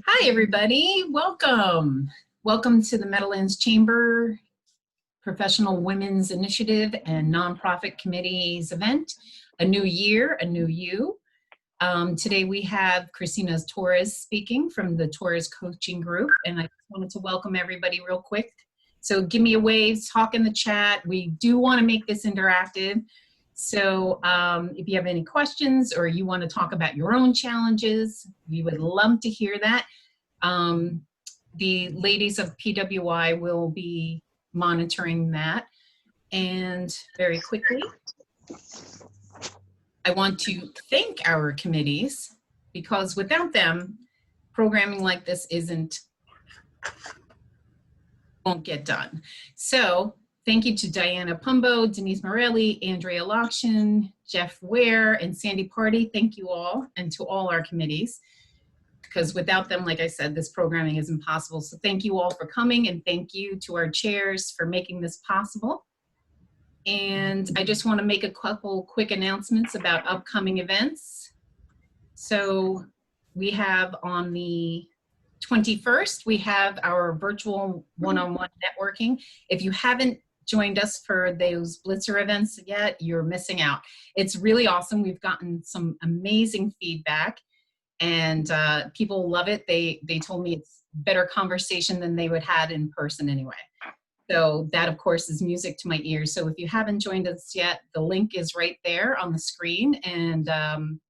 Hi, everybody. Welcome. Welcome to the Meadowlands Chamber Professional Women's Initiative and Nonprofit Committee's event, A New Year, A New You. Today we have Christina Torres speaking from the Torres Coaching Group, and I just wanted to welcome everybody real quick. So give me a wave, talk in the chat. We do want to make this interactive. So if you have any questions or you want to talk about your own challenges, we would love to hear that. The ladies of PWI will be monitoring that. And very quickly, I want to thank our committees, because without them, programming like this won't get done. So thank you to Diana Pumbo, Denise Morelli, Andrea Lokshin, Jeff Ware, and Sandy Party. Thank you all, and to all our committees, because without them, like I said, this programming is impossible. So thank you all for coming, and thank you to our chairs for making this possible. And I just want to make a couple quick announcements about upcoming events. So we have on the 21st, we have our virtual one-on-one networking. If you haven't joined us for those Blitzer events yet, you're missing out. It's really awesome. We've gotten some amazing feedback, and people love it. They told me it's better conversation than they would had in person anyway. So that, of course, is music to my ears. So if you haven't joined us yet, the link is right there on the screen, and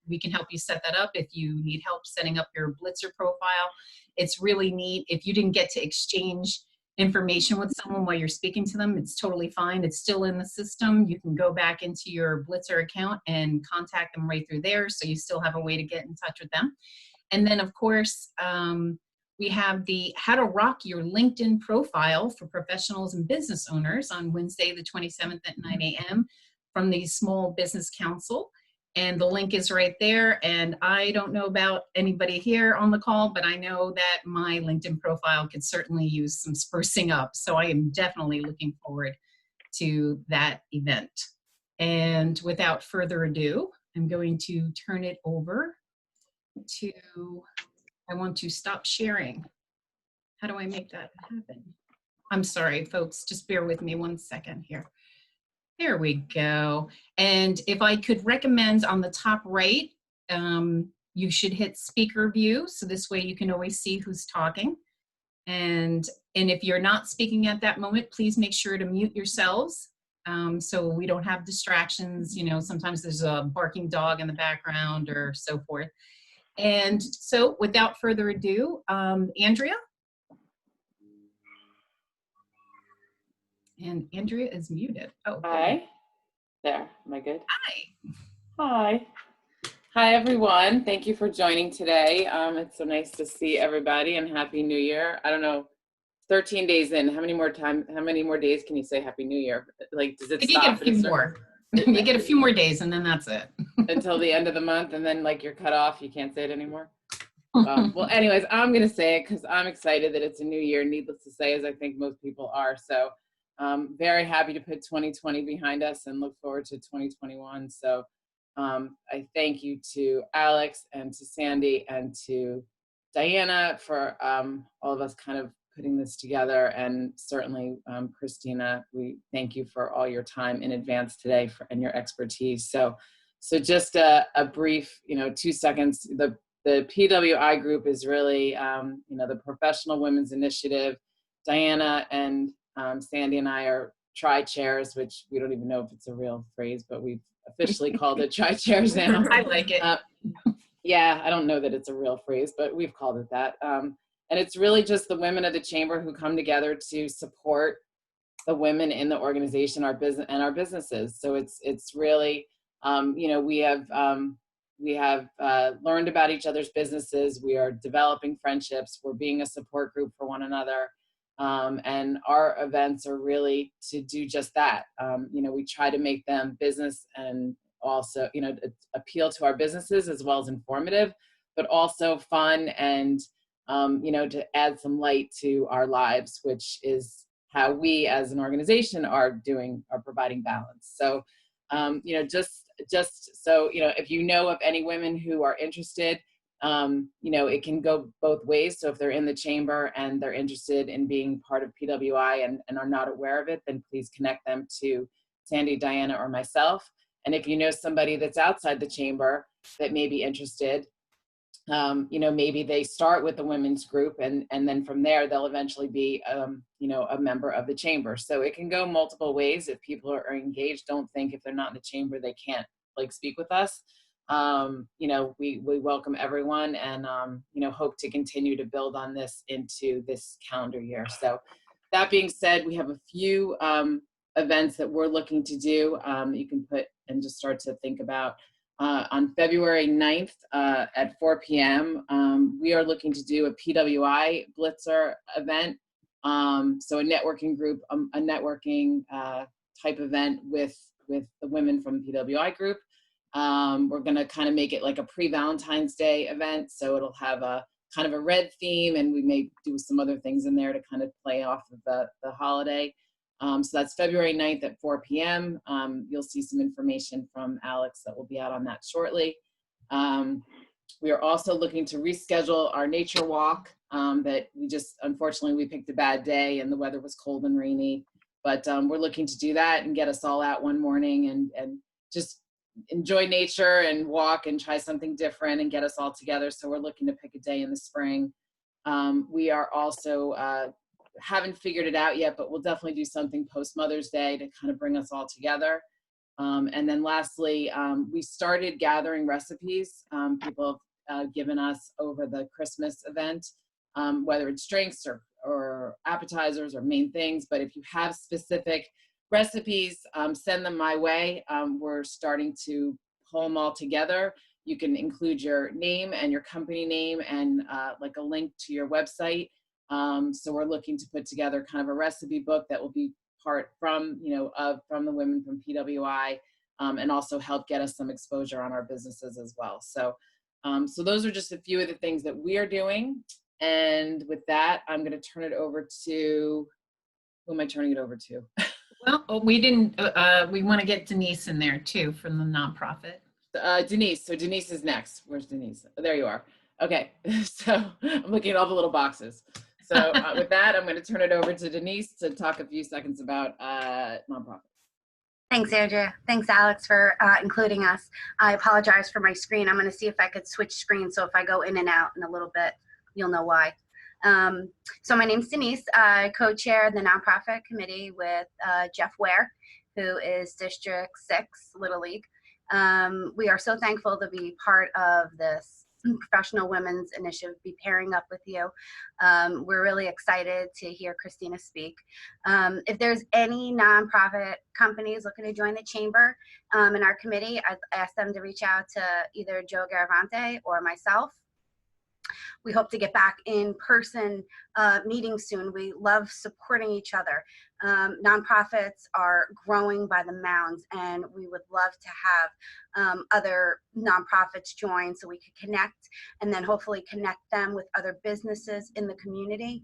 we can help you set that up if you need help setting up your Blitzer profile. It's really neat. If you didn't get to exchange information with someone while you're speaking to them, it's totally fine. It's still in the system. You can go back into your Blitzer account and contact them right through there, so you still have a way to get in touch with them. And then, of course, we have the How to Rock Your LinkedIn Profile for Professionals and Business Owners on Wednesday, the 27th at 9 a.m. from the Small Business Council. And the link is right there. And I don't know about anybody here on the call, but I know that my LinkedIn profile could certainly use some sprucing up. So I am definitely looking forward to that event. And without further ado, I'm going to turn it over to, I want to stop sharing. How do I make that happen? I'm sorry, folks, just bear with me 1 second here. There we go. And if I could recommend on the top right, you should hit speaker view. So this way you can always see who's talking. And if you're not speaking at that moment, please make sure to mute yourselves so we don't have distractions. You know, sometimes there's a barking dog in the background or so forth. And so without further ado, Andrea. And Andrea is muted. Oh, hi. There, am I good? Hi. Hi. Hi, everyone. Thank you for joining today. It's so nice to see everybody, and Happy New Year. I don't know, 13 days in, how many more days can you say Happy New Year? Like, does it stop? You get a few more. You get a few more days, and then that's it. Until the end of the month, and then like you're cut off, you can't say it anymore. Well, anyways, I'm gonna say it because I'm excited that it's a new year, needless to say, as I think most people are. So very happy to put 2020 behind us and look forward to 2021. So I thank you to Alex and to Sandy and to Diana for all of us kind of putting this together, and certainly Christina, we thank you for all your time in advance today and your expertise. So just a brief, 2 seconds. The PWI group is really, the Professional Women's Initiative. Diana and Sandy and I are tri-chairs, which we don't even know if it's a real phrase, but we've officially called it tri-chairs now. I like it. Yeah, I don't know that it's a real phrase, but we've called it that. And it's really just the women of the chamber who come together to support the women in the organization, our business and our businesses. So it's really, we have learned about each other's businesses. We are developing friendships. We're being a support group for one another. And our events are really to do just that. We try to make them business and also, appeal to our businesses as well as informative, but also fun and, to add some light to our lives, which is how we as an organization are providing balance. So, just so, if you know of any women who are interested You know, it can go both ways. So if they're in the chamber and they're interested in being part of PWI and are not aware of it, then please connect them to Sandy, Diana, or myself. And if you know somebody that's outside the chamber that may be interested, you know, maybe they start with the women's group and then from there they'll eventually be, you know, a member of the chamber. So it can go multiple ways. If people are engaged, don't think if they're not in the chamber they can't like speak with us. You know, we welcome everyone and, you know, hope to continue to build on this into this calendar year. So that being said, we have a few events that we're looking to do. You can put and just start to think about. On February 9th at 4 p.m., we are looking to do a PWI Blitzer event. So a networking group, a networking type event with the women from PWI group. We're gonna kind of make it like a pre-Valentine's Day event. So it'll have a kind of a red theme and we may do some other things in there to kind of play off of the holiday. So that's February 9th at 4 p.m. You'll see some information from Alex that will be out on that shortly. We are also looking to reschedule our nature walk that we just, unfortunately, we picked a bad day and the weather was cold and rainy. But we're looking to do that and get us all out one morning and just enjoy nature and walk and try something different and get us all together. So we're looking to pick a day in the spring. We are also haven't figured it out yet, but we'll definitely do something post Mother's Day to kind of bring us all together. And then lastly, we started gathering recipes. People have given us over the Christmas event, whether it's drinks or appetizers or main things, but if you have specific recipes, send them my way. We're starting to pull them all together. You can include your name and your company name and like a link to your website. So we're looking to put together kind of a recipe book that will be part from, you know, from the women from PWI and also help get us some exposure on our businesses as well. So, so those are just a few of the things that we are doing. And with that, I'm going to turn it over to, who am I turning it over to? Well, we didn't, we want to get Denise in there too from the nonprofit. Denise. So Denise is next. Where's Denise? Oh, there you are. Okay. So I'm looking at all the little boxes. So with that, I'm going to turn it over to Denise to talk a few seconds about nonprofit. Thanks, Andrea. Thanks, Alex, for including us. I apologize for my screen. I'm going to see if I could switch screens. So if I go in and out in a little bit, you'll know why. So my name's Denise. I co-chair the nonprofit committee with Jeff Ware, who is District 6 Little League. We are so thankful to be part of this Professional Women's Initiative, be pairing up with you. We're really excited to hear Christina speak. If there's any nonprofit companies looking to join the chamber in our committee, I'd ask them to reach out to either Joe Garavante or myself. We hope to get back in person meetings soon. We love supporting each other. Nonprofits are growing by the mounds, and we would love to have other nonprofits join so we could connect and then hopefully connect them with other businesses in the community.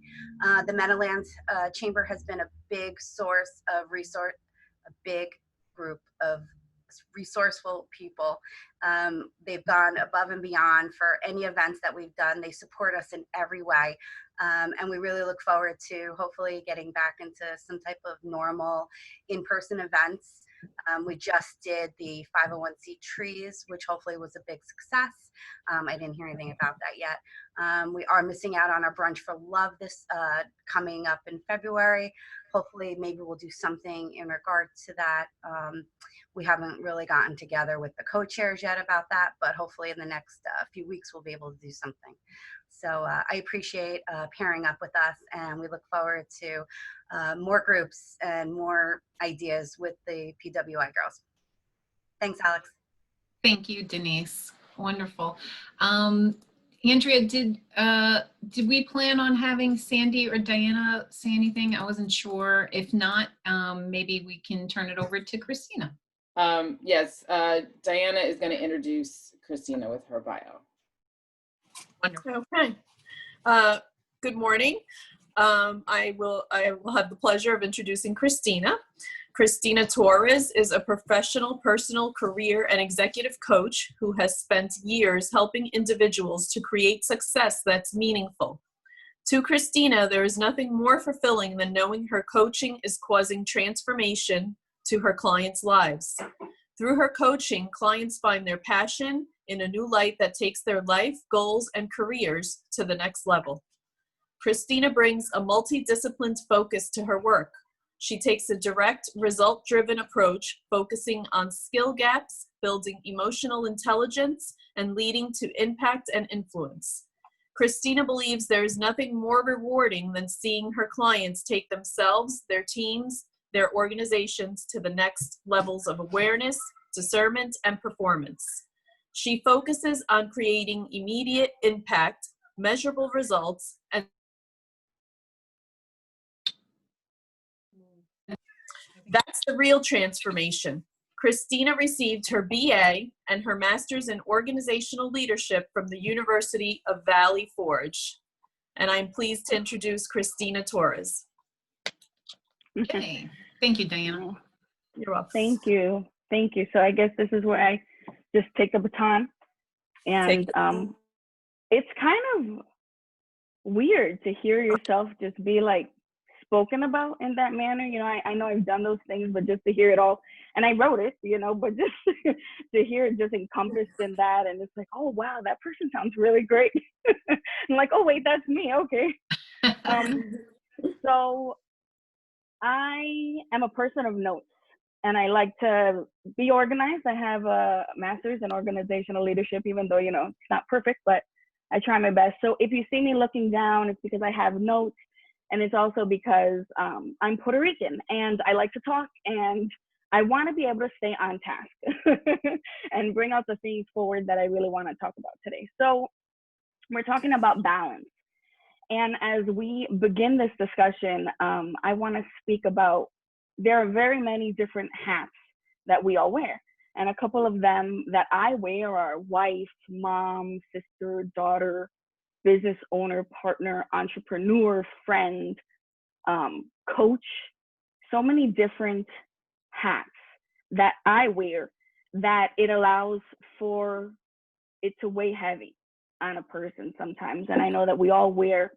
The Meadowlands Chamber has been a big source of resource, a big group of resourceful people. They've gone above and beyond for any events that we've done. They support us in every way. And we really look forward to hopefully getting back into some type of normal in-person events. We just did the 501c trees, which hopefully was a big success. I didn't hear anything about that yet. We are missing out on our Brunch for Love this coming up in February. Hopefully maybe we'll do something in regard to that. We haven't really gotten together with the co-chairs yet about that, but hopefully in the next few weeks we'll be able to do something. So I appreciate pairing up with us, and we look forward to more groups and more ideas with the PWI girls. Thanks, Alex. Thank you, Denise. Wonderful. Andrea, did we plan on having Sandy or Diana say anything? I wasn't sure. If not, maybe we can turn it over to Christina. Yes, Diana is going to introduce Christina with her bio. Wonderful. Okay. Good morning. I will have the pleasure of introducing Christina. Christina Torres is a professional, personal, career, and executive coach who has spent years helping individuals to create success that's meaningful. To Christina, there is nothing more fulfilling than knowing her coaching is causing transformation to her clients' lives. Through her coaching, clients find their passion in a new light that takes their life, goals, and careers to the next level. Christina brings a multidisciplined focus to her work. She takes a direct, result-driven approach, focusing on skill gaps, building emotional intelligence, and leading to impact and influence. Christina believes there is nothing more rewarding than seeing her clients take themselves, their teams, their organizations to the next levels of awareness, discernment, and performance. She focuses on creating immediate impact, measurable results, and that's the real transformation. Christina received her BA and her master's in organizational leadership from the University of Valley Forge. And I'm pleased to introduce Christina Torres. Okay, thank you, Diana. You're welcome. Thank you. Thank you. So I guess this is where I just take the baton. And it's kind of weird to hear yourself just be like spoken about in that manner. You know, I know I've done those things, but just to hear it all, and I wrote it, you know, but just to hear it just encompassed in that, and it's like, oh wow, that person sounds really great. I'm like, oh wait, that's me. Okay. So I am a person of notes, and I like to be organized. I have a master's in organizational leadership, even though, you know, it's not perfect, but I try my best. So if you see me looking down, it's because I have notes. And it's also because I'm Puerto Rican and I like to talk, and I want to be able to stay on task and bring out the things forward that I really want to talk about today. So we're talking about balance. And as we begin this discussion, I want to speak about, there are very many different hats that we all wear. And a couple of them that I wear are wife, mom, sister, daughter, business owner, partner, entrepreneur, friend, coach, so many different hats that I wear that it allows for it to weigh heavy on a person sometimes. And I know that we all wear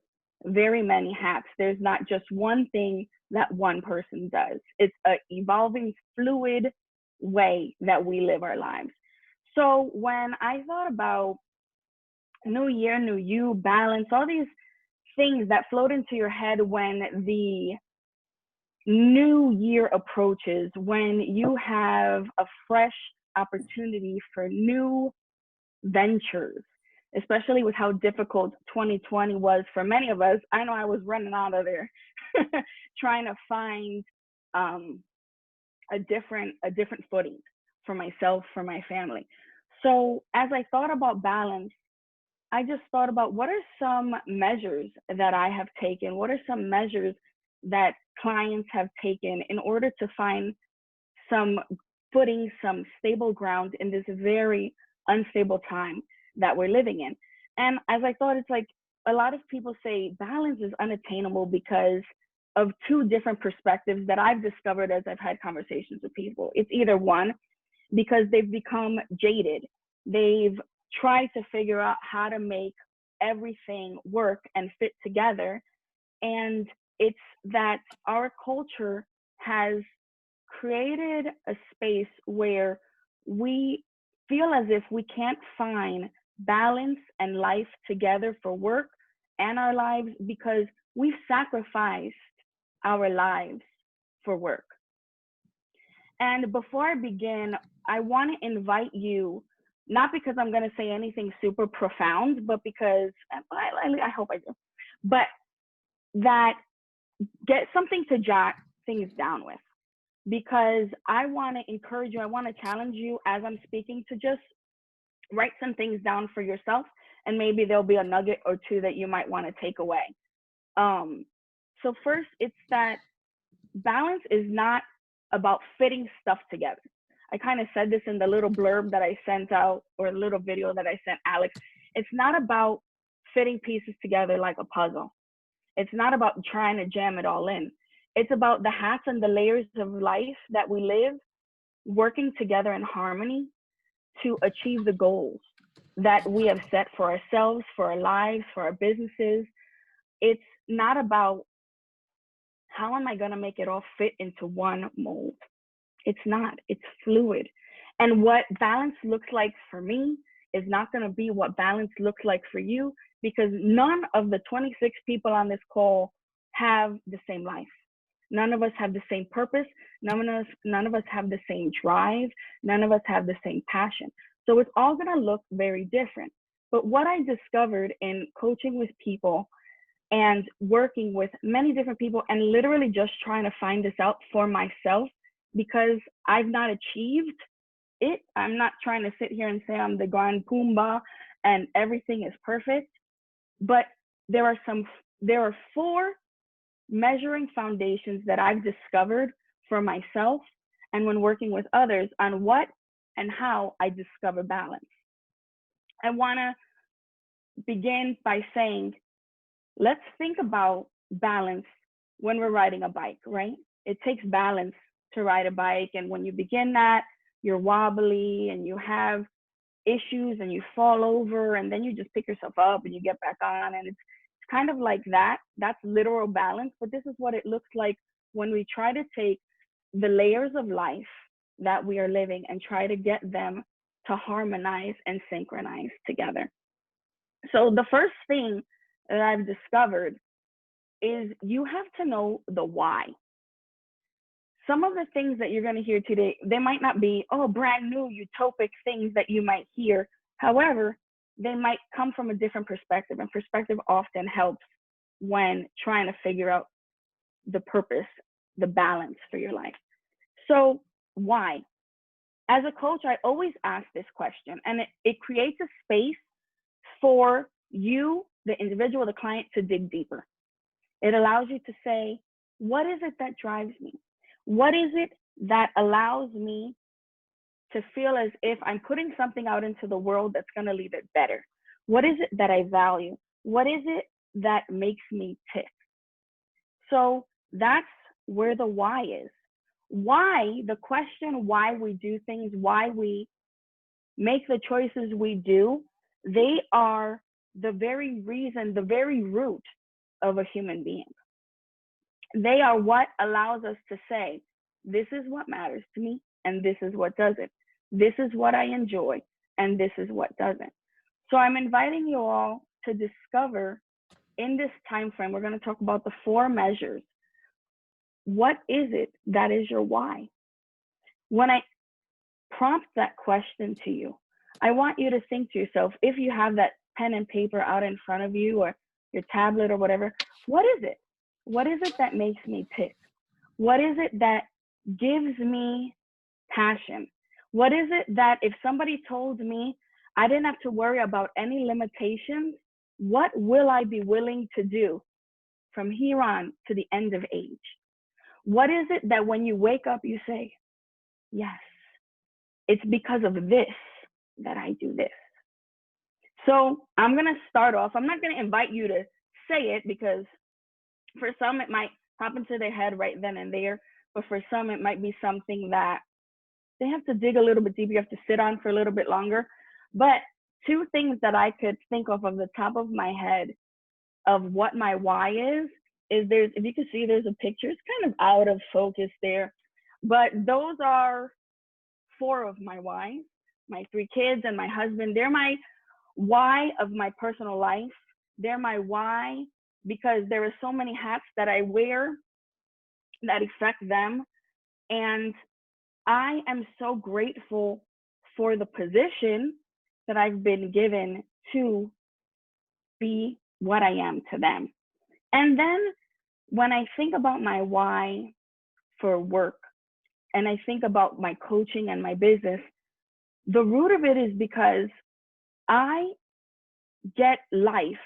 very many hats. There's not just one thing that one person does. It's an evolving, fluid way that we live our lives. So when I thought about new year, new you, balance, all these things that float into your head when the new year approaches, when you have a fresh opportunity for new ventures, especially with how difficult 2020 was for many of us. I know I was running out of there trying to find a different footing for myself, for my family. So as I thought about balance, I just thought about what are some measures that I have taken? What are some measures that clients have taken in order to find some footing, some stable ground in this very unstable time that we're living in? And as I thought, it's like a lot of people say balance is unattainable because of two different perspectives that I've discovered as I've had conversations with people. It's either one, because they've become jaded. They've tried to figure out how to make everything work and fit together. And it's that our culture has created a space where we feel as if we can't find balance and life together for work and our lives because we've sacrificed our lives for work. And before I begin, I want to invite you, not because I'm going to say anything super profound, but because I hope I do, but that get something to jot things down with, because I want to encourage you, I want to challenge you as I'm speaking to just write some things down for yourself, and maybe there'll be a nugget or two that you might want to take away. So first, it's that balance is not about fitting stuff together. I kind of said this in the little blurb that I sent out, or a little video that I sent Alex. It's not about fitting pieces together like a puzzle. It's not about trying to jam it all in. It's about the hats and the layers of life that we live, working together in harmony to achieve the goals that we have set for ourselves, for our lives, for our businesses. It's not about how am I going to make it all fit into one mold. It's not. It's fluid. And what balance looks like for me is not going to be what balance looks like for you, because none of the 26 people on this call have the same life. None of us have the same purpose. None of us have the same drive. None of us have the same passion. So it's all going to look very different. But what I discovered in coaching with people and working with many different people and literally just trying to find this out for myself, because I've not achieved it. I'm not trying to sit here and say I'm the grand Pumbaa and everything is perfect, but there are 4 measuring foundations that I've discovered for myself and when working with others on what and how I discover balance. I want to begin by saying, let's think about balance when we're riding a bike, right? It takes balance to ride a bike. And when you begin that, you're wobbly and you have issues and you fall over and then you just pick yourself up and you get back on. And it's kind of like that. That's literal balance. But this is what it looks like when we try to take the layers of life that we are living and try to get them to harmonize and synchronize together. So the first thing that I've discovered is you have to know the why. Some of the things that you're going to hear today, they might not be, brand new utopic things that you might hear. However, they might come from a different perspective, and perspective often helps when trying to figure out the purpose, the balance for your life. So why? As a coach, I always ask this question, and it creates a space for you, the individual, the client, to dig deeper. It allows you to say, what is it that drives me? What is it that allows me to feel as if I'm putting something out into the world that's going to leave it better? What is it that I value? What is it that makes me tick? So that's where the why is. Why, the question why we do things, why we make the choices we do, they are the very reason, the very root of a human being. They are what allows us to say, this is what matters to me, and this is what doesn't. This is what I enjoy, and this is what doesn't. So I'm inviting you all to discover in this time frame, we're going to talk about the 4 measures. What is it that is your why? When I prompt that question to you, I want you to think to yourself, if you have that pen and paper out in front of you or your tablet or whatever, what is it? What is it that makes me tick? What is it that gives me passion? What is it that if somebody told me I didn't have to worry about any limitations, what will I be willing to do from here on to the end of age? What is it that when you wake up, you say, yes, it's because of this that I do this? So I'm going to start off. I'm not going to invite you to say it, because for some, it might pop into their head right then and there. But for some, it might be something that they have to dig a little bit deeper. You have to sit on for a little bit longer. But 2 things that I could think of the top of my head of what my why is there's, if you can see, there's a picture. It's kind of out of focus there. But those are 4 of my whys. My 3 kids and my husband, they're my why of my personal life. They're my why because there are so many hats that I wear that affect them. And I am so grateful for the position that I've been given to be what I am to them. And then when I think about my why for work, and I think about my coaching and my business, the root of it is because I get life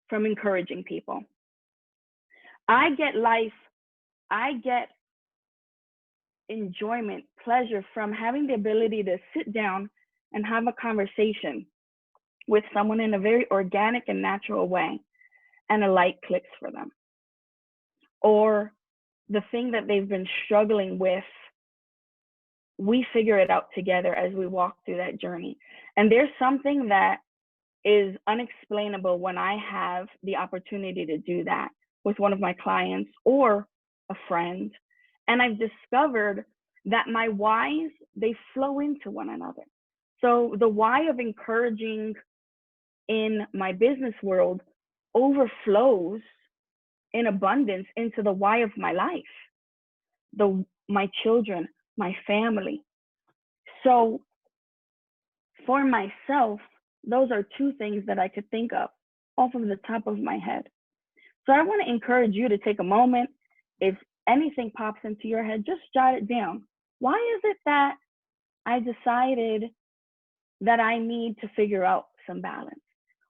from encouraging people. I get enjoyment, pleasure from having the ability to sit down and have a conversation with someone in a very organic and natural way, and a light clicks for them. Or the thing that they've been struggling with, we figure it out together as we walk through that journey. And there's something that is unexplainable when I have the opportunity to do that with one of my clients or a friend. And I've discovered that my whys, they flow into one another. So the why of encouraging in my business world overflows in abundance into the why of my life, my children, my family. So for myself, those are two things that I could think of off of the top of my head. So I want to encourage you to take a moment. If anything pops into your head, just jot it down. Why is it that I decided that I need to figure out some balance?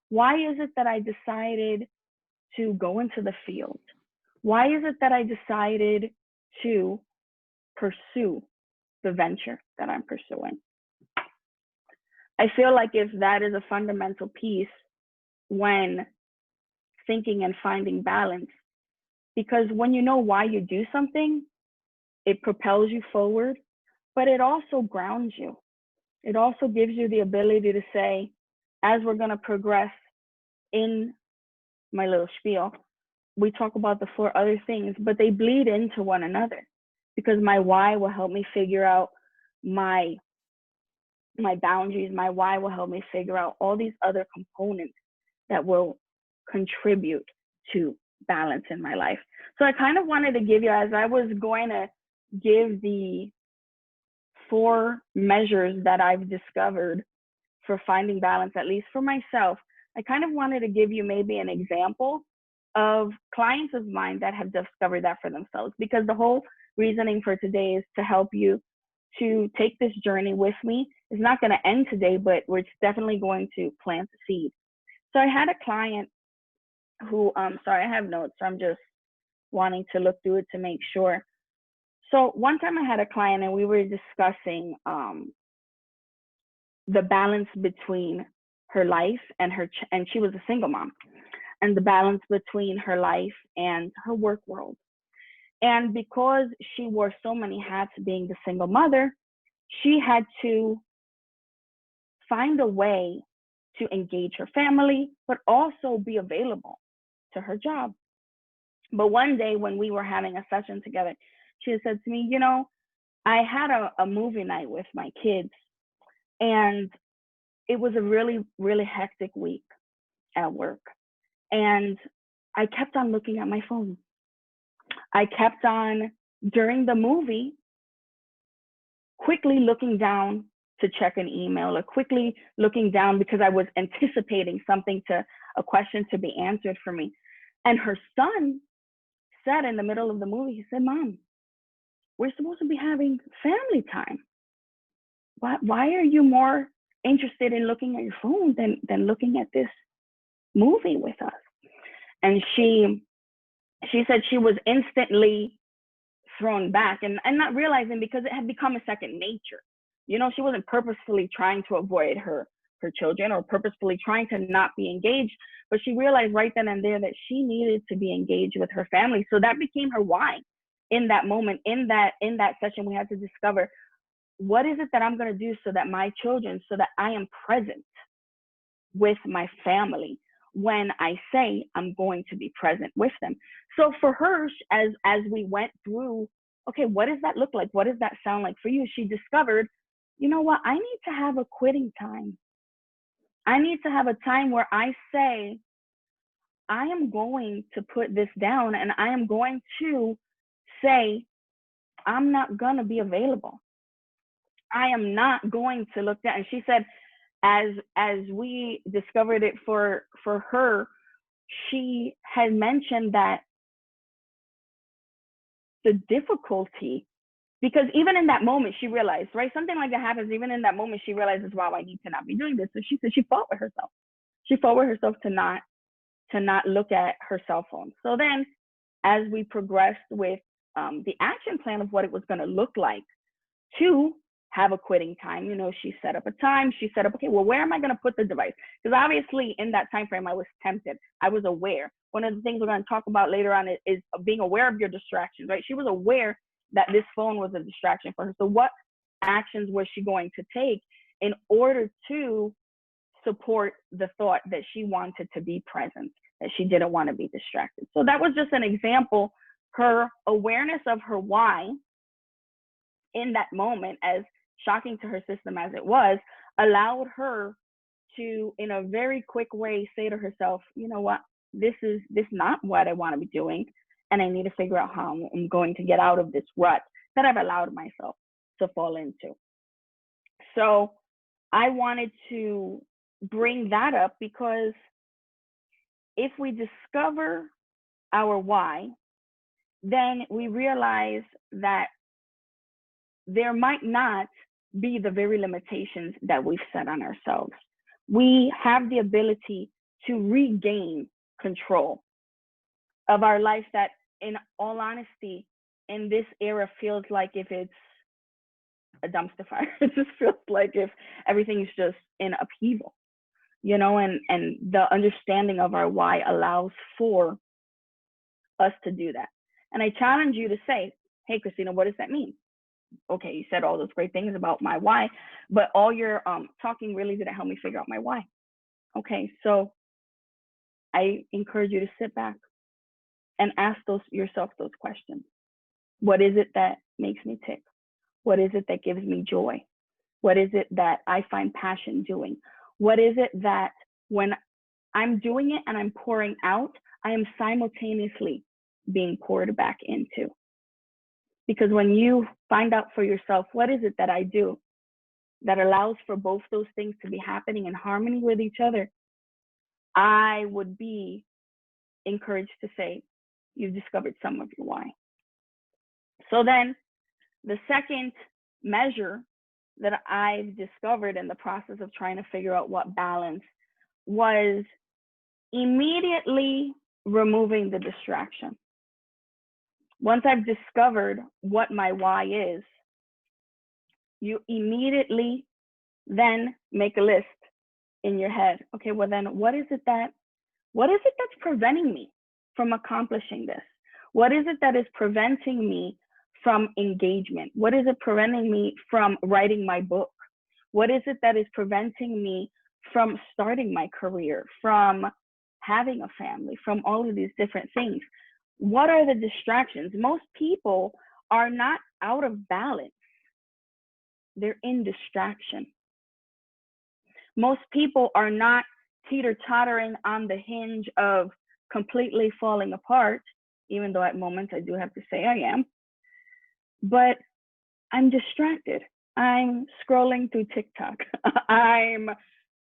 Why is it that I decided to go into the field? Why is it that I decided to pursue the venture that I'm pursuing? I feel like if that is a fundamental piece when thinking and finding balance, because when you know why you do something, it propels you forward, but it also grounds you. It also gives you the ability to say, as we're going to progress in my little spiel, we talk about the 4 other things, but they bleed into one another, because my why will help me figure out my boundaries. My why will help me figure out all these other components that will contribute to balance in my life. So I kind of wanted to give you, as I was going to give the 4 measures that I've discovered for finding balance, at least for myself, I kind of wanted to give you maybe an example of clients of mine that have discovered that for themselves, because the whole reasoning for today is to help you to take this journey with me. It's not going to end today, but we're definitely going to plant the seed. So I had a client who, sorry, I have notes, so I'm just wanting to look through it to make sure. So one time I had a client and we were discussing the balance between her life and and she was a single mom, and the balance between her life and her work world. And because she wore so many hats being the single mother, she had to find a way to engage her family, but also be available to her job. But one day when we were having a session together, she said to me, you know, I had a movie night with my kids, and it was a really, really hectic week at work. And I kept on looking at my phone. I kept on, during the movie, quickly looking down to check an email, or quickly looking down because I was anticipating a question to be answered for me. And her son said in the middle of the movie, he said, Mom, we're supposed to be having family time. Why are you more interested in looking at your phone than looking at this movie with us? And she said she was instantly thrown back, and not realizing, because it had become a second nature. You know, she wasn't purposefully trying to avoid her children or purposefully trying to not be engaged, but she realized right then and there that she needed to be engaged with her family. So that became her why. In that moment, in that session, we had to discover, what is it that I'm going to do so that my children, so that I am present with my family when I say I'm going to be present with them. So for her, as we went through, okay, what does that look like? What does that sound like for you? She discovered, you know what? I need to have a quitting time. I need to have a time where I say, I am going to put this down, and I am going to say, I'm not going to be available. I am not going to look down. And she said, as we discovered it for her, she had mentioned that the difficulty, because even in that moment she realized, right, something like that happens, even in that moment she realizes, wow, I need to not be doing this. So she said she fought with herself. She fought with herself to not look at her cell phone. So then as we progressed with the action plan of what it was going to look like to have a quitting time. You know, she set up a time. She set up, okay, well, where am I going to put the device? Because obviously in that time frame, I was tempted. I was aware. One of the things we're going to talk about later on is being aware of your distractions, right? She was aware that this phone was a distraction for her. So what actions was she going to take in order to support the thought that she wanted to be present, that she didn't want to be distracted? So that was just an example. Her awareness of her why in that moment, as shocking to her system as it was, allowed her to, in a very quick way, say to herself, you know what, this is not what I want to be doing, and I need to figure out how I'm going to get out of this rut that I've allowed myself to fall into. So I wanted to bring that up because if we discover our why, then we realize that there might not be the very limitations that we've set on ourselves. We have the ability to regain control of our life that, in all honesty, in this era feels like if it's a dumpster fire. It just feels like if everything's just in upheaval, you know, and the understanding of our why allows for us to do that. And I challenge you to say, hey, Christina, what does that mean? Okay, you said all those great things about my why, but all your talking really didn't help me figure out my why. Okay, so I encourage you to sit back and ask yourself those questions. What is it that makes me tick? What is it that gives me joy? What is it that I find passion doing? What is it that when I'm doing it and I'm pouring out, I am simultaneously being poured back into? Because when you find out for yourself, what is it that I do that allows for both those things to be happening in harmony with each other, I would be encouraged to say, you've discovered some of your why. So then the second measure that I've discovered in the process of trying to figure out what balance was immediately removing the distraction. Once I've discovered what my why is, you immediately then make a list in your head. Okay, well then what is it that's preventing me from accomplishing this? What is it that is preventing me from engagement? What is it preventing me from writing my book? What is it that is preventing me from starting my career, from having a family, from all of these different things? What are the distractions? Most people are not out of balance. They're in distraction. Most people are not teeter-tottering on the hinge of completely falling apart, even though at moments I do have to say I am. But I'm distracted. I'm scrolling through TikTok. I'm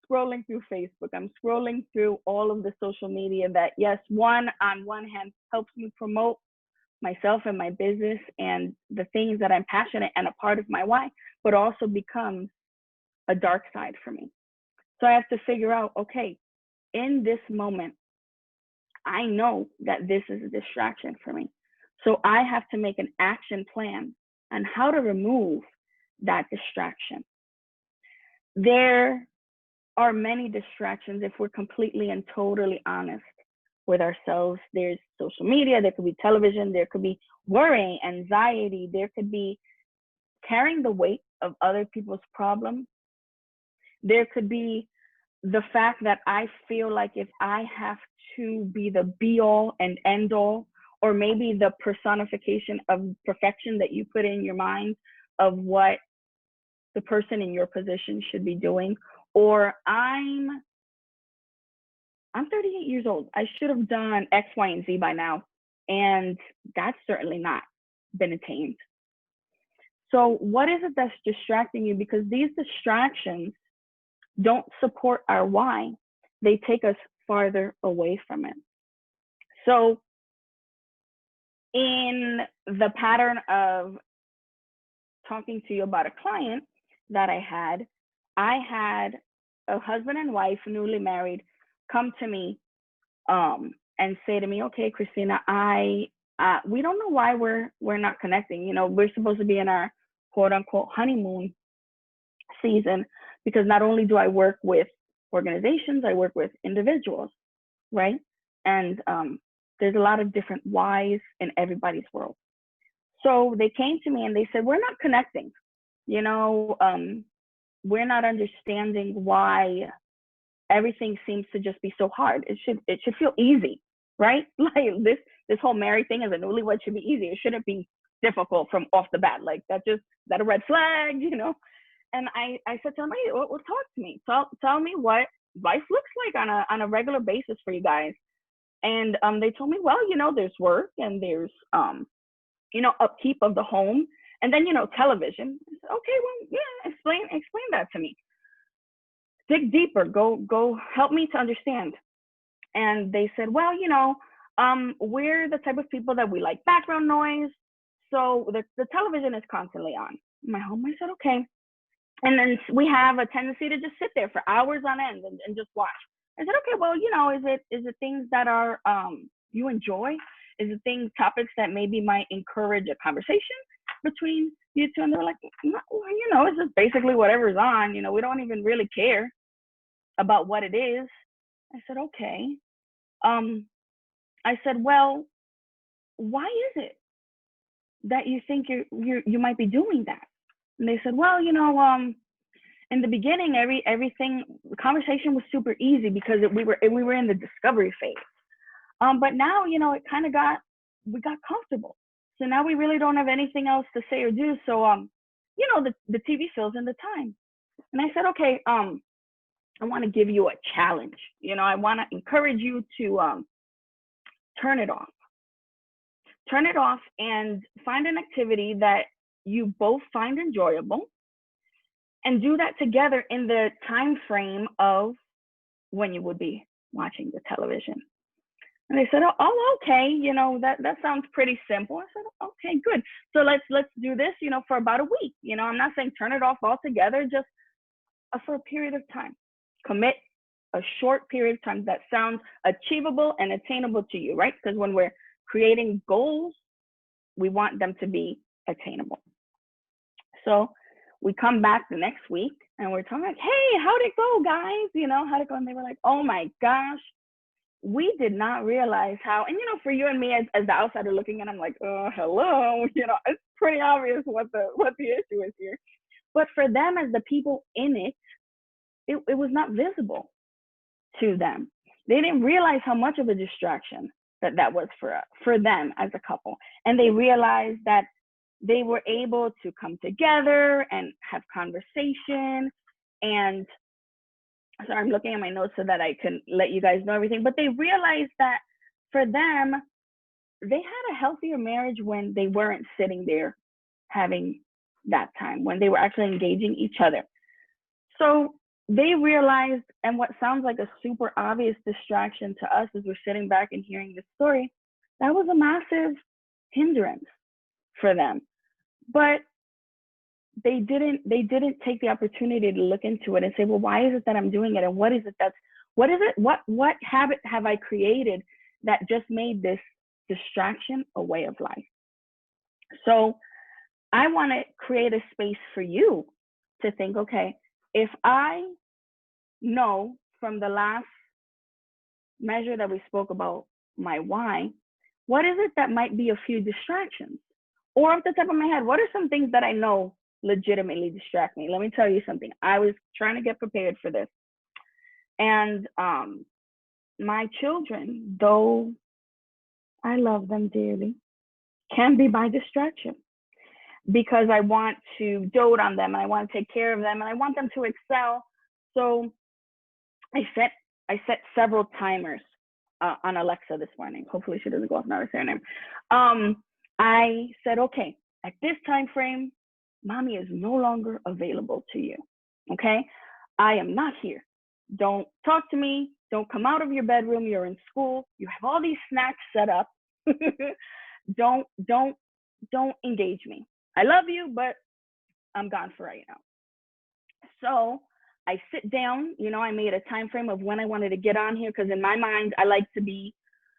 scrolling through Facebook. I'm scrolling through all of the social media that, yes, on one hand helps me promote myself and my business and the things that I'm passionate and a part of my why, but also becomes a dark side for me. So I have to figure out, okay, in this moment, I know that this is a distraction for me. So I have to make an action plan on how to remove that distraction. There are many distractions if we're completely and totally honest with ourselves. There's social media, there could be television, there could be worry, anxiety, there could be carrying the weight of other people's problems. There could be the fact that I feel like if I have to be the be all and end all, or maybe the personification of perfection that you put in your mind of what the person in your position should be doing, or I'm 38 years old. I should have done X, Y, and Z by now. And that's certainly not been attained. So what is it that's distracting you? Because these distractions don't support our why. They take us farther away from it. So in the pattern of talking to you about a client that I had a husband and wife, newly married, come to me and say to me, okay, Christina, we don't know why we're not connecting. You know, we're supposed to be in our quote unquote honeymoon season, because not only do I work with organizations, I work with individuals, right? And there's a lot of different whys in everybody's world. So they came to me and they said, we're not connecting, you know, we're not understanding why everything seems to just be so hard. It should feel easy, right? Like this whole married thing as a newlywed should be easy. It shouldn't be difficult from off the bat. Like that a red flag, you know? And I said to them, hey, well, talk to me. Tell me what life looks like on a regular basis for you guys. And they told me, well, you know, there's work and there's, you know, upkeep of the home, and then, you know, television. I said, okay, well, yeah, explain that to me. Dig deeper, go help me to understand. And they said, well, you know, we're the type of people that we like background noise. So the television is constantly on in my home. I said, okay. And then we have a tendency to just sit there for hours on end and just watch. I said, okay, well, you know, is it things that are you enjoy? Is it topics that maybe might encourage a conversation between you two? And they're like, no, you know, it's just basically whatever's on. You know, we don't even really care about what it is. I said, okay. I said, well, why is it that you think you might be doing that? And they said, well, you know, in the beginning, everything, the conversation was super easy because we were in the discovery phase. But now, you know, we got comfortable. So now we really don't have anything else to say or do. So, you know, the TV fills in the time. And I said, okay, I want to give you a challenge. You know, I want to encourage you to turn it off. Turn it off and find an activity that you both find enjoyable, and do that together in the time frame of when you would be watching the television. And they said, oh, okay, you know, that sounds pretty simple. I said, okay, good. So let's do this, you know, for about a week. You know, I'm not saying turn it off altogether, just for a period of time. Commit a short period of time that sounds achievable and attainable to you, right? Because when we're creating goals, we want them to be attainable. So we come back the next week and we're talking like, hey, how'd it go, guys? You know, how'd it go? And they were like, oh my gosh, we did not realize how, and you know, for you and me as the outsider looking in, I'm like, oh, hello, you know, it's pretty obvious what the issue is here. But for them as the people in it, it was not visible to them. They didn't realize how much of a distraction that was for them as a couple. And they realized that they were able to come together and have conversation. And so I'm looking at my notes so that I can let you guys know everything. But they realized that for them, they had a healthier marriage when they weren't sitting there having that time, when they were actually engaging each other. So they realized, and what sounds like a super obvious distraction to us as we're sitting back and hearing this story, that was a massive hindrance for them. But they didn't take the opportunity to look into it and say, well, why is it that I'm doing it? And what is it what habit have I created that just made this distraction a way of life? So I want to create a space for you to think, okay, if I know from the last measure that we spoke about my why, what is it that might be a few distractions? Or off the top of my head, what are some things that I know legitimately distract me? Let me tell you something. I was trying to get prepared for this. And my children, though I love them dearly, can be my distraction because I want to dote on them and I want to take care of them and I want them to excel. So I set several timers on Alexa this morning. Hopefully she doesn't go off now. Say her name. I said, okay, at this time frame, mommy is no longer available to you. Okay, I am not here. Don't talk to me. Don't come out of your bedroom. You're in school. You have all these snacks set up. Don't engage me. I love you, but I'm gone for right now. So I sit down, you know, I made a time frame of when I wanted to get on here because in my mind, I like to be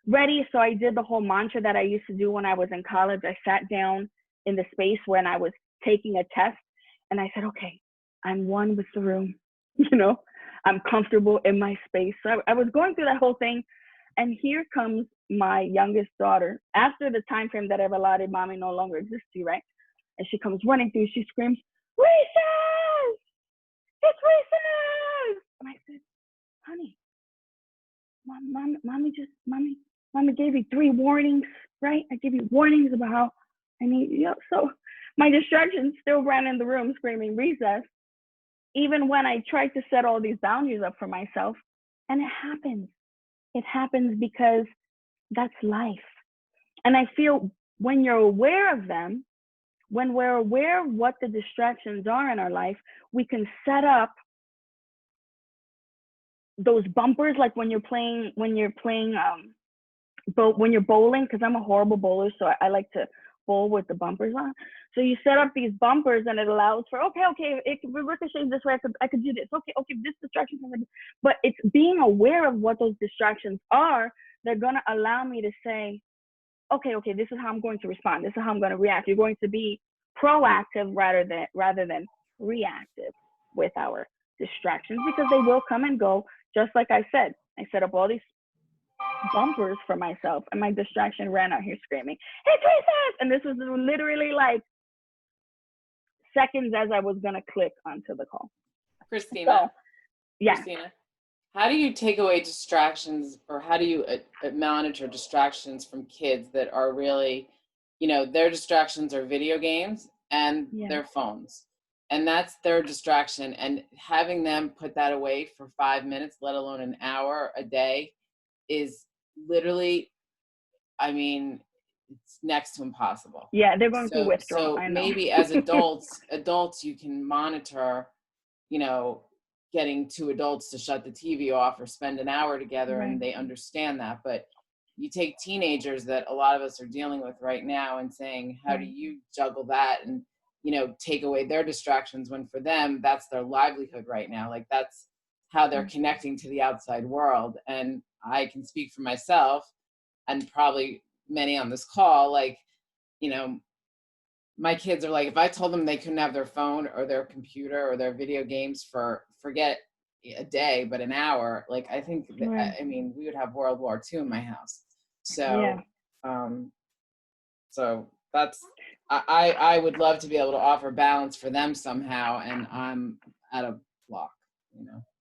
ready. So I did the whole mantra that I used to do when I was in college. I sat down in the space when I was taking a test and I said, okay, I'm one with the room, I'm comfortable in my space. So I was going through that whole thing. And here comes my youngest daughter after the time frame that I've allotted mommy no longer exists to, right? And she comes running through, she screams, "Recess! It's recess!" And I said, "Honey, mommy gave you 3 warnings, right? I gave you warnings about how I need you." So my distraction still ran in the room screaming recess, even when I tried to set all these boundaries up for myself. And it happens. It happens because that's life. And I feel when you're aware of them, when we're aware of what the distractions are in our life, we can set up those bumpers, like when you're bowling, because I'm a horrible bowler, so I like to bowl with the bumpers on. So you set up these bumpers, and it allows for, okay, it ricochets this way. I could do this. Okay, this distraction. But it's being aware of what those distractions are. They're gonna allow me to say, okay, this is how I'm going to respond. This is how I'm going to react. You're going to be proactive rather than reactive with our distractions, because they will come and go. Just like I said, I set up all these bumpers for myself, and my distraction ran out here screaming, "It's recess!" And this was literally like seconds as I was gonna click onto the call. Christina. So, yeah. Christina, how do you take away distractions, or how do you monitor distractions from kids that are really, their distractions are video games and their phones, and that's their distraction, and having them put that away for 5 minutes, let alone an hour a day, is literally, it's next to impossible. Yeah, they're going through withdrawal. So I know. maybe as adults, you can monitor, getting 2 adults to shut the TV off or spend an hour together, Right. and they understand that. But you take teenagers that a lot of us are dealing with right now and saying, how do you juggle that and, take away their distractions, when for them, that's their livelihood right now. Like, that's how they're connecting to the outside world. And I can speak for myself, and probably many on this call, like, my kids are like, if I told them they couldn't have their phone or their computer or their video games for, forget a day, but an hour, like, I think that, we would have World War II in my house. So, so that's, I would love to be able to offer balance for them somehow, and I'm at a block,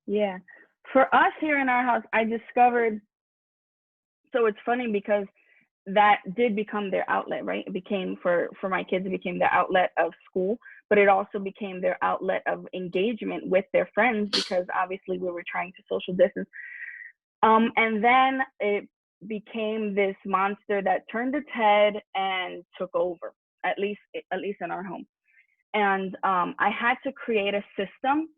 Yeah. For us here in our house, I discovered, so it's funny because that did become their outlet, right? It became, for my kids, it became their outlet of school, but it also became their outlet of engagement with their friends, because obviously we were trying to social distance. And then it became this monster that turned its head and took over, at least in our home. And I had to create a system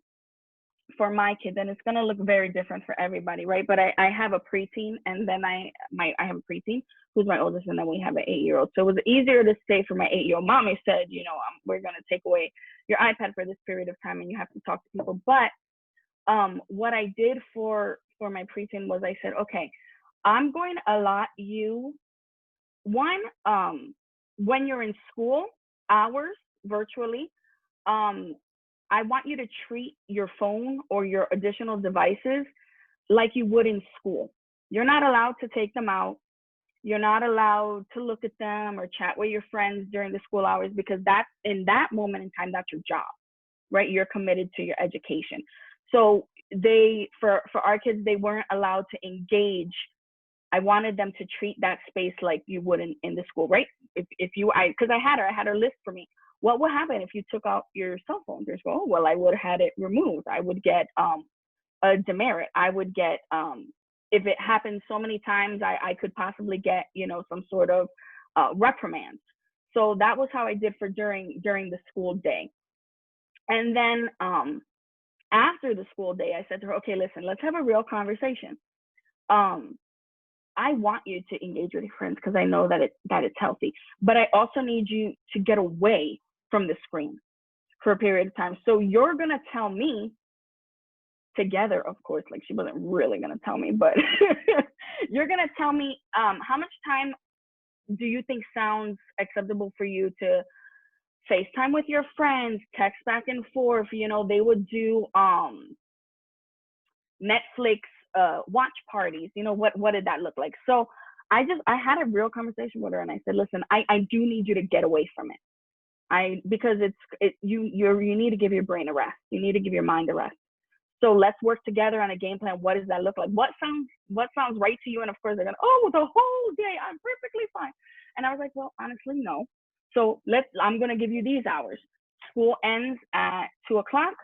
for my kids, and it's going to look very different for everybody, right? But I have a preteen, and then I have a preteen who's my oldest, and then we have an 8-year-old. So it was easier to say for my 8-year-old. Mommy said, we're going to take away your iPad for this period of time, and you have to talk to people. But what I did for my preteen was, I said, okay, I'm going to allot you one, when you're in school hours virtually, I want you to treat your phone or your additional devices like you would in school. You're not allowed to take them out. You're not allowed to look at them or chat with your friends during the school hours, because that's, in that moment in time, that's your job, right? You're committed to your education. So for our kids, they weren't allowed to engage. I wanted them to treat that space like you would in the school, right? Because I had her list for me. What would happen if you took out your cell phone? There's, well, I would have had it removed. I would get a demerit. I would get, if it happened so many times, I could possibly get, some sort of reprimand. So that was how I did for during the school day. And then after the school day, I said to her, okay, listen, let's have a real conversation. I want you to engage with your friends, because I know that it's healthy, but I also need you to get away from the screen for a period of time. So you're going to tell me together, of course, like, she wasn't really going to tell me, but you're going to tell me how much time do you think sounds acceptable for you to FaceTime with your friends, text back and forth. You know, they would do Netflix watch parties. You know, what did that look like? So I had a real conversation with her, and I said, listen, I do need you to get away from it. Because you need to give your brain a rest. You need to give your mind a rest. So let's work together on a game plan. What does that look like? What sounds right to you? And of course they're going, oh, the whole day I'm perfectly fine. And I was like, well, honestly, no. So I'm going to give you these hours. School ends at 2:00.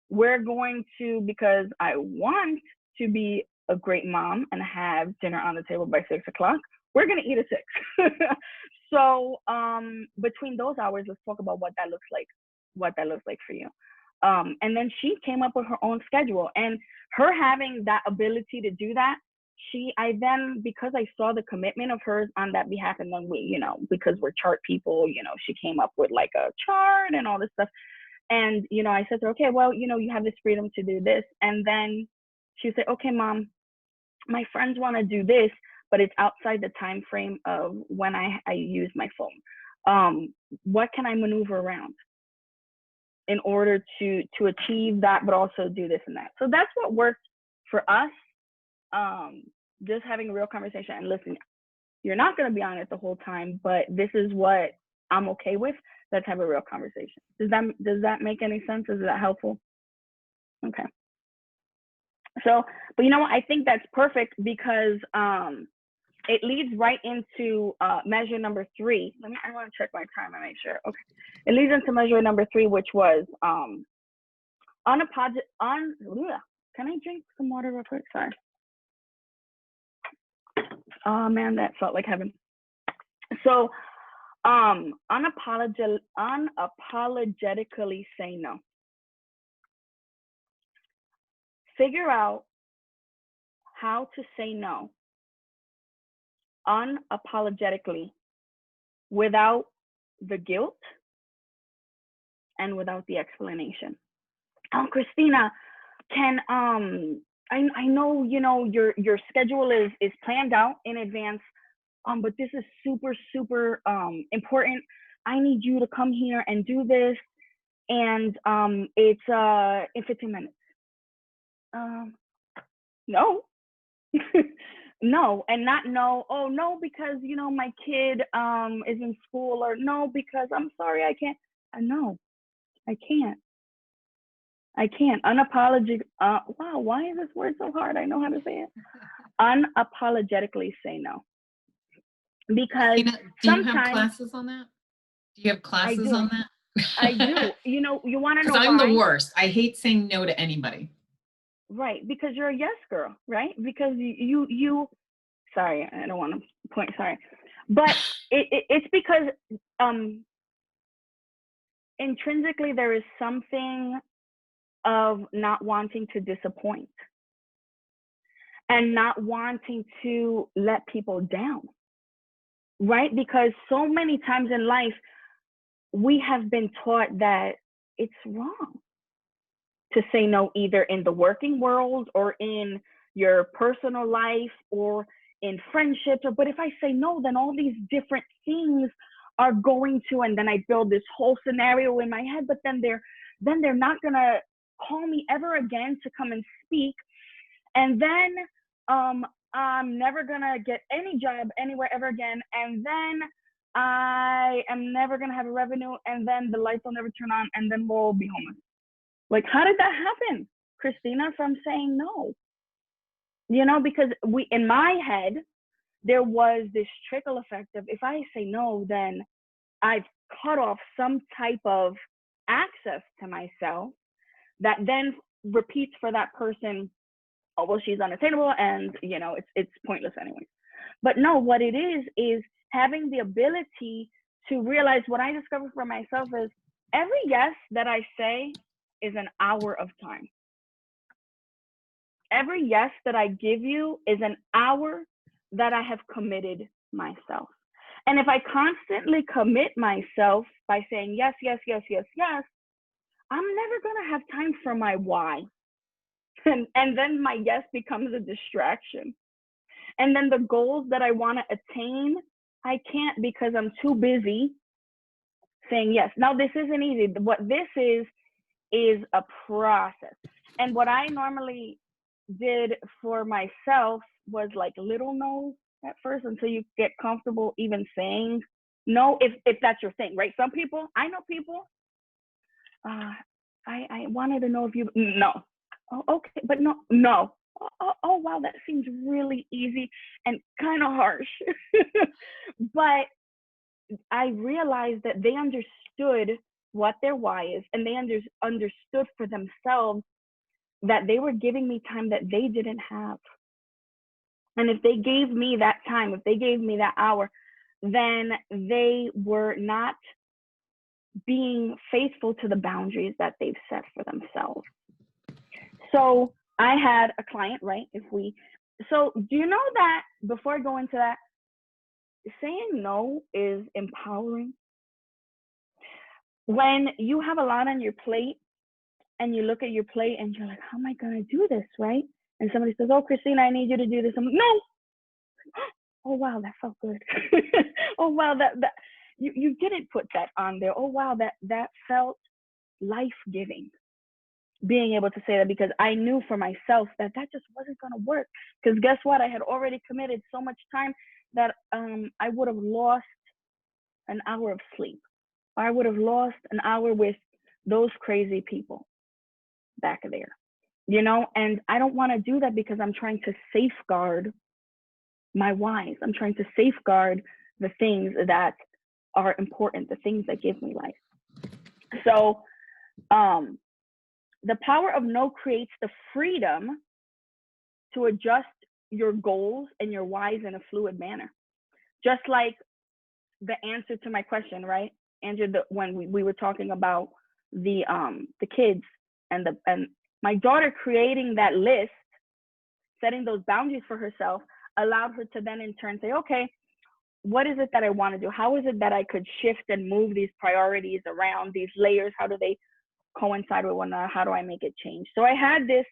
We're going to, because I want to be a great mom and have dinner on the table by 6:00, we're going to eat at 6. So between those hours, let's talk about what that looks like for you. And then she came up with her own schedule, and her having that ability to do that, because I saw the commitment of hers on that behalf, and then we, you know, because we're chart people, you know, she came up with like a chart and all this stuff. And, you know, I said to her, okay, well, you know, you have this freedom to do this. And then she said, okay, Mom, my friends want to do this, but it's outside the time frame of when I use my phone. What can I maneuver around in order to achieve that, but also do this and that? So that's what worked for us. Just having a real conversation and listen, you're not going to be on it the whole time, but this is what I'm okay with. Let's have a real conversation. Does that make any sense? Is that helpful? Okay. So, but you know what? I think that's perfect because it leads right into measure number 3. I want to check my time and make sure. Okay. It leads into measure number 3, which was can I drink some water real quick? Sorry. Oh man, that felt like heaven. So unapologetically say no. Figure out how to say no unapologetically without the guilt and without the explanation. Christina, can I know, you know, your schedule is planned out in advance, but this is super important. I need you to come here and do this, and it's in 15 minutes. No. No, and not no. Oh no, because you know my kid is in school, or no, because I'm sorry I can't. No, I can't. Unapologetic. Wow, why is this word so hard? I know how to say it. Unapologetically say no. Because do you have classes on that? Do you have classes on that? I do. You know, you want to know why? Because I'm the worst. I hate saying no to anybody. Right, because you're a yes girl, right? Because you sorry, I don't want to point, sorry. But it's because intrinsically there is something of not wanting to disappoint and not wanting to let people down, right? Because so many times in life, we have been taught that it's wrong to say no, either in the working world or in your personal life or in friendships. But if I say no, then all these different things are going to, and then I build this whole scenario in my head, but then they're not gonna call me ever again to come and speak. And then I'm never gonna get any job anywhere ever again. And then I am never gonna have a revenue, and then the lights will never turn on, and then we'll be homeless. Like, how did that happen, Christina, from saying no? You know, because in my head, there was this trickle effect of, if I say no, then I've cut off some type of access to myself that then repeats for that person. Oh, well, she's unattainable, and you know, it's pointless anyway. But no, what it is having the ability to realize, what I discovered for myself is, every yes that I say is an hour of time. Every yes that I give you is an hour that I have committed myself. And if I constantly commit myself by saying yes, yes, yes, yes, yes, I'm never gonna have time for my why. And then my yes becomes a distraction. And then the goals that I wanna attain, I can't, because I'm too busy saying yes. Now, this isn't easy. What this is a process. And what I normally did for myself was like little no's at first until you get comfortable even saying no, if that's your thing, right? Some people, I know people, I wanted to know if you, no. Oh, okay, but no. Oh, wow, that seems really easy and kind of harsh. But I realized that they understood what their why is, and they understood for themselves that they were giving me time that they didn't have. And if they gave me that time, if they gave me that hour, then they were not being faithful to the boundaries that they've set for themselves. So I had a client, right? So do you know that, before I go into that, saying no is empowering? When you have a lot on your plate and you look at your plate and you're like, how am I going to do this, right? And somebody says, oh, Christina, I need you to do this. I'm like, no. Oh, wow, that felt good. Oh, wow, that you didn't put that on there. Oh, wow, that felt life-giving, being able to say that, because I knew for myself that just wasn't going to work. Because guess what? I had already committed so much time that I would have lost an hour of sleep. I would have lost an hour with those crazy people back there, you know? And I don't want to do that, because I'm trying to safeguard my whys. I'm trying to safeguard the things that are important, the things that give me life. So the power of no creates the freedom to adjust your goals and your whys in a fluid manner. Just like the answer to my question, right, Andrew, when we were talking about the kids and my daughter creating that list, setting those boundaries for herself, allowed her to then in turn say, okay, what is it that I want to do? How is it that I could shift and move these priorities around, these layers? How do they coincide with one another? How do I make it change? So I had this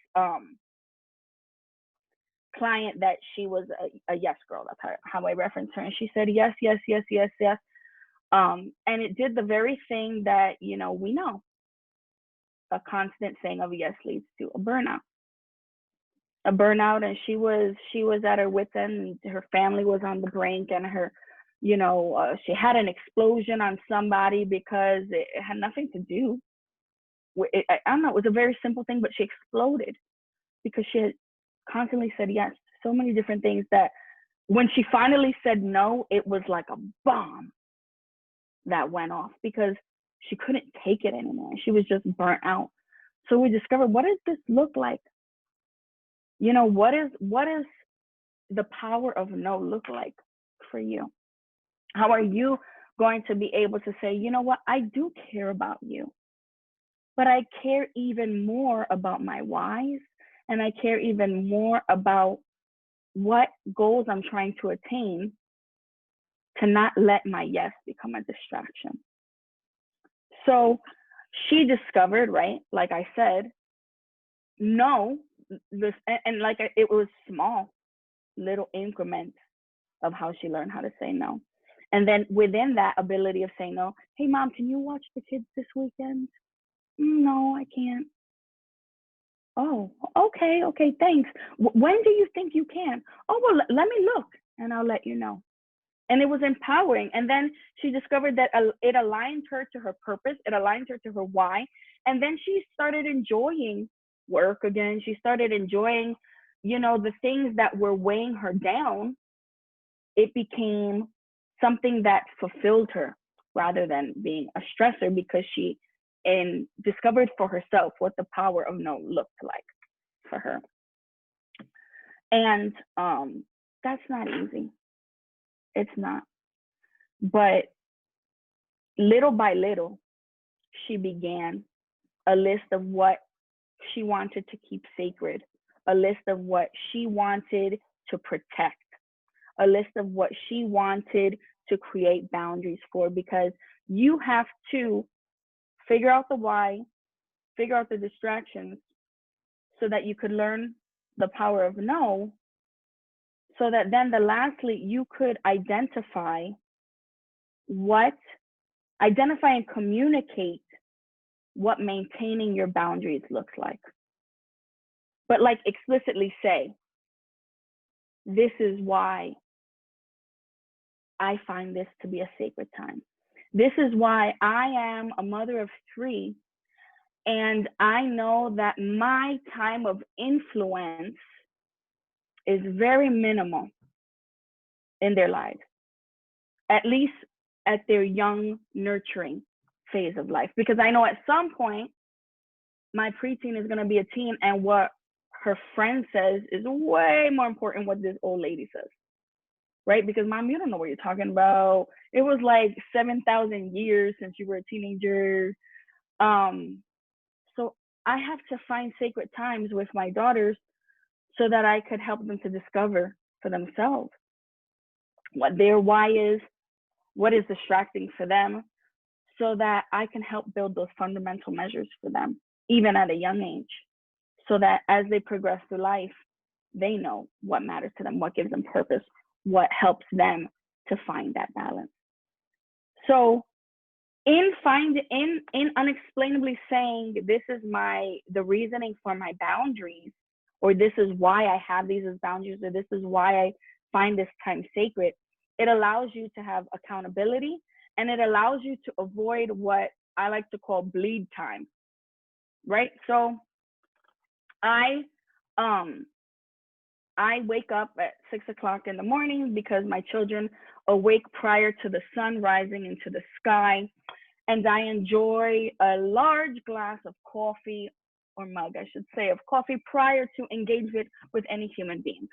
client that she was a yes girl. That's how I referenced her. And she said, yes, yes, yes, yes, yes. And it did the very thing that, we know. A constant saying of yes leads to a burnout. And she was at her wit's end, and her family was on the brink, and her, she had an explosion on somebody because it had nothing to do with it. I don't know, it was a very simple thing, but she exploded because she had constantly said yes to so many different things that when she finally said no, it was like a bomb that went off, because she couldn't take it anymore. She was just burnt out. So we discovered, what does this look like? What is the power of no look like for you? How are you going to be able to say, you know what, I do care about you, but I care even more about my whys, and I care even more about what goals I'm trying to attain, to not let my yes become a distraction. So she discovered, right, like I said, no, it was small, little increments of how she learned how to say no. And then within that ability of saying no, hey, Mom, can you watch the kids this weekend? No, I can't. Oh, okay, thanks. When do you think you can? Oh, well, let me look and I'll let you know. And it was empowering. And then she discovered that it aligned her to her purpose. It aligned her to her why. And then she started enjoying work again. She started enjoying, the things that were weighing her down. It became something that fulfilled her rather than being a stressor, because she discovered for herself what the power of no looked like for her. And that's not easy. It's not. But little by little, she began a list of what she wanted to keep sacred, a list of what she wanted to protect, a list of what she wanted to create boundaries for, because you have to figure out the why, figure out the distractions, so that you could learn the power of no, so that then lastly, you could identify what identify and communicate what maintaining your boundaries looks like. But like explicitly say, this is why I find this to be a sacred time. This is why I am a mother of 3, and I know that my time of influence is very minimal in their lives, at least at their young, nurturing phase of life. Because I know at some point, my preteen is going to be a teen, and what her friend says is way more important what this old lady says, right? Because mom, you don't know what you're talking about. It was like 7,000 years since you were a teenager. So I have to find sacred times with my daughters so that I could help them to discover for themselves what their why is, what is distracting for them, so that I can help build those fundamental measures for them, even at a young age, so that as they progress through life, they know what matters to them, what gives them purpose, what helps them to find that balance. So in unexplainably saying, this is the reasoning for my boundaries, or this is why I have these as boundaries, or this is why I find this time sacred, it allows you to have accountability, and it allows you to avoid what I like to call bleed time, right? So I wake up at 6 o'clock in the morning because my children awake prior to the sun rising into the sky. And I enjoy a large glass of coffee, or mug, I should say, of coffee prior to engagement with any human being.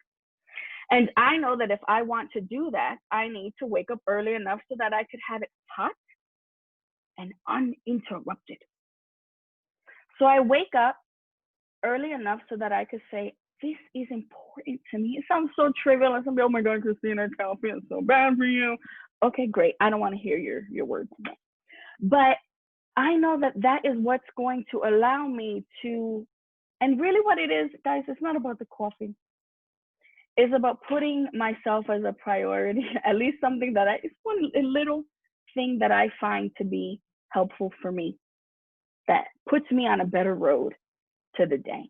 And I know that if I want to do that, I need to wake up early enough so that I could have it hot and uninterrupted. So I wake up early enough so that I could say, this is important to me. It sounds so trivial. And somebody, oh my God, Christina, coffee is so bad for you. Okay, great. I don't want to hear your words. But I know that that is what's going to allow me to, and really what it is, guys, it's not about the coffee. It's about putting myself as a priority, at least something that it's a little thing that I find to be helpful for me, that puts me on a better road to the day.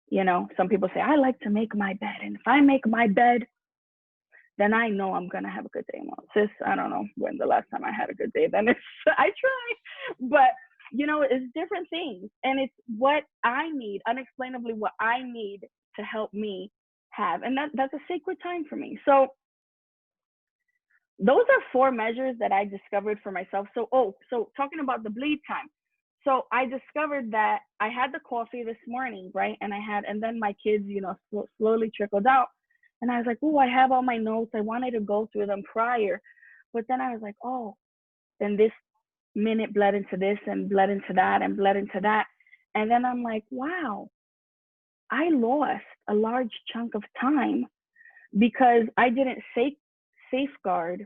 You know, some people say, I like to make my bed. And if I make my bed, then I know I'm going to have a good day. Well, sis, I don't know when the last time I had a good day. Then I try. But, you know, it's different things. And it's what I need, unexplainably what I need to help me have. And that's a sacred time for me. So those are 4 measures that I discovered for myself. So talking about the bleed time. So I discovered that I had the coffee this morning, right? And then my kids, you know, slowly trickled out. And I was like, oh, I have all my notes. I wanted to go through them prior. But then I was like, oh, then this minute bled into this and bled into that and bled into that. And then I'm like, wow, I lost a large chunk of time because I didn't safeguard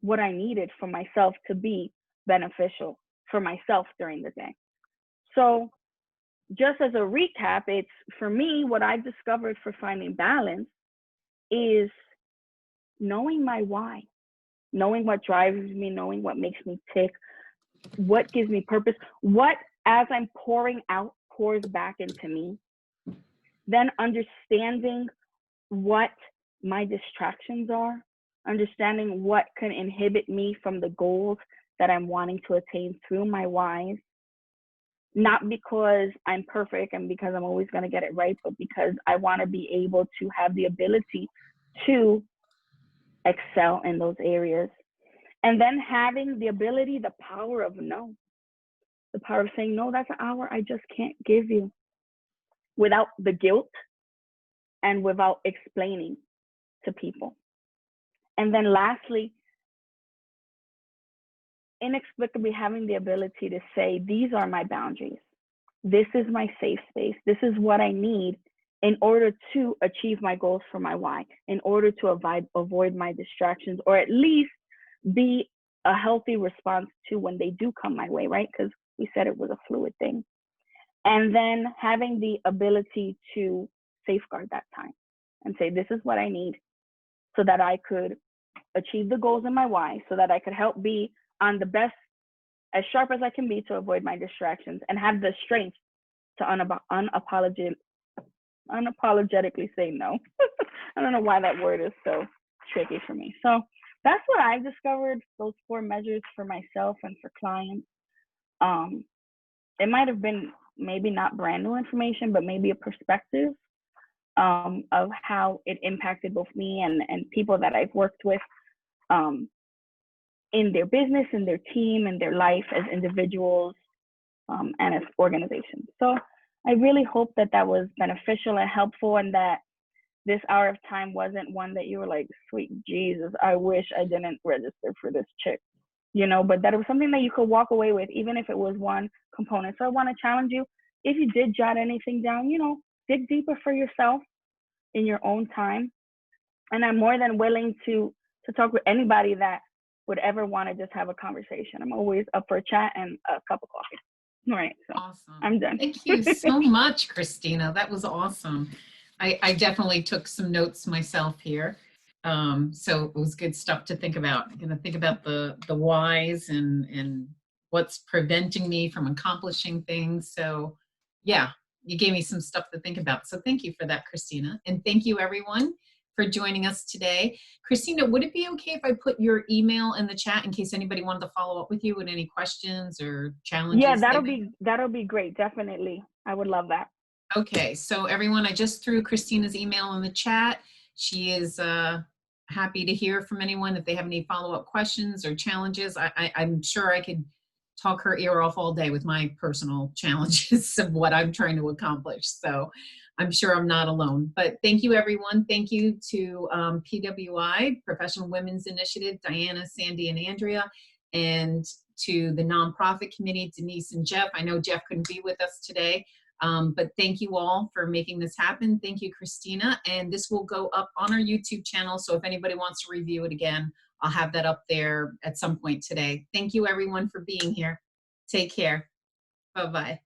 what I needed for myself to be beneficial for myself during the day. So just as a recap, it's for me, what I've discovered for finding balance is knowing my why, knowing what drives me, knowing what makes me tick, what gives me purpose, what as I'm pouring out pours back into me, then understanding what my distractions are, understanding what can inhibit me from the goals that I'm wanting to attain through my whys, not because I'm perfect and because I'm always going to get it right, but because I want to be able to have the ability to excel in those areas. And then having the ability, the power of no, the power of saying, no, that's an hour I just can't give you, without the guilt and without explaining to people. And then lastly, inexplicably having the ability to say, these are my boundaries. This is my safe space. This is what I need in order to achieve my goals for my why, in order to avoid my distractions, or at least be a healthy response to when they do come my way, right? Because we said it was a fluid thing. And then having the ability to safeguard that time and say, this is what I need so that I could achieve the goals in my why, so that I could help be on the best as sharp as I can be to avoid my distractions and have the strength to unapologetically say no. I don't know why that word is so tricky for me. So that's what I've discovered, those 4 measures for myself and for clients. It might have been maybe not brand new information, but maybe a perspective of how it impacted both me and people that I've worked with in their business, in their team, in their life as individuals and as organizations. So I really hope that that was beneficial and helpful, and that this hour of time wasn't one that you were like, sweet Jesus, I wish I didn't register for this chick, you know, but that it was something that you could walk away with, even if it was one component. So I want to challenge you, if you did jot anything down, you know, dig deeper for yourself in your own time. And I'm more than willing to talk with anybody that would ever want to just have a conversation. I'm always up for a chat and a cup of coffee. All right, so Awesome. I'm done. Thank you so much, Christina. That was awesome. I definitely took some notes myself here. So it was good stuff to think about. I'm gonna think about the whys and what's preventing me from accomplishing things. So yeah, you gave me some stuff to think about. So thank you for that, Christina. And thank you everyone for joining us today. Christina, would it be okay if I put your email in the chat in case anybody wanted to follow up with you with any questions or challenges? Yeah, that'll be great. Definitely. I would love that. Okay, so everyone, I just threw Christina's email in the chat. She is happy to hear from anyone if they have any follow-up questions or challenges. I'm sure I could talk her ear off all day with my personal challenges of what I'm trying to accomplish. So I'm sure I'm not alone. But thank you, everyone. Thank you to PWI, Professional Women's Initiative, Diana, Sandy, and Andrea, and to the nonprofit committee, Denise and Jeff. I know Jeff couldn't be with us today. But thank you all for making this happen. Thank you, Christina. And this will go up on our YouTube channel. So if anybody wants to review it again, I'll have that up there at some point today. Thank you, everyone, for being here. Take care. Bye-bye.